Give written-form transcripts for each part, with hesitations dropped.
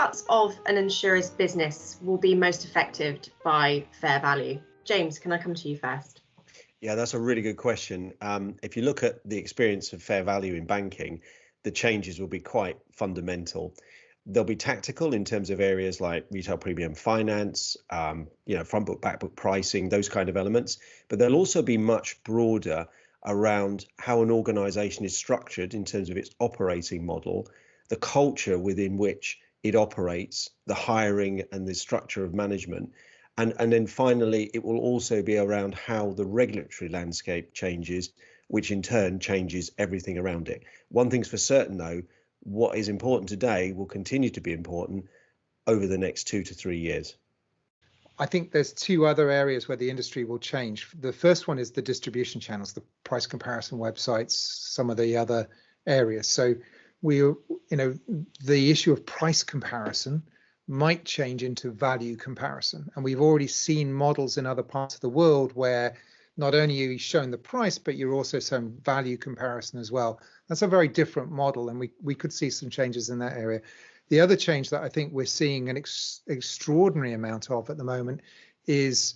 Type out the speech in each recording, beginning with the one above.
parts of an insurer's business will be most affected by fair value? James, can I come to you first? Yeah, that's a really good question. If you look at the experience of fair value in banking, the changes will be quite fundamental. They'll be tactical in terms of areas like retail premium finance, front book, back book pricing, those kind of elements. But they'll also be much broader around how an organization is structured in terms of its operating model, the culture within which it operates, the hiring and the structure of management. And then finally, it will also be around how the regulatory landscape changes, which in turn changes everything around it. One thing's for certain, though, what is important today will continue to be important over the next 2 to 3 years. I think there's two other areas where the industry will change. The first one is the distribution channels, the price comparison websites, some of the other areas. So the issue of price comparison might change into value comparison. And we've already seen models in other parts of the world where not only are you showing the price, but you're also showing value comparison as well. That's a very different model, and we could see some changes in that area. The other change that I think we're seeing an extraordinary amount of at the moment is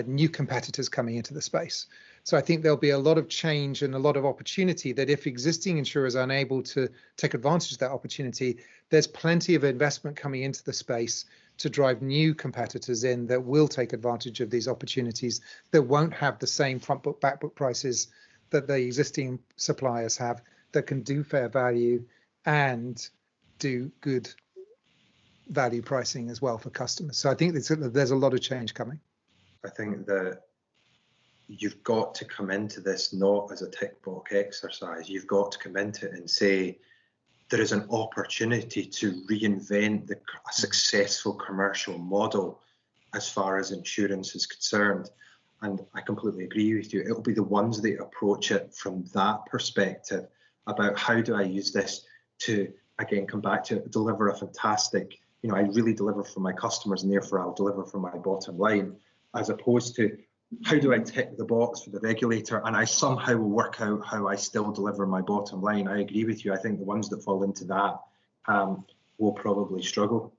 new competitors coming into the space. So I think there'll be a lot of change and a lot of opportunity that if existing insurers are unable to take advantage of that opportunity, there's plenty of investment coming into the space to drive new competitors in that will take advantage of these opportunities, that won't have the same front book, back book prices that the existing suppliers have, that can do fair value and do good value pricing as well for customers. So I think there's a lot of change coming. I think that you've got to come into this not as a tick box exercise. You've got to come into it and say, there is an opportunity to reinvent a successful commercial model as far as insurance is concerned. And I completely agree with you. It'll be the ones that approach it from that perspective about how do I use this to, again, come back to deliver a fantastic, I really deliver for my customers and therefore I'll deliver for my bottom line, as opposed to how do I tick the box for the regulator and I somehow will work out how I still deliver my bottom line. I agree with you. I think the ones that fall into that will probably struggle.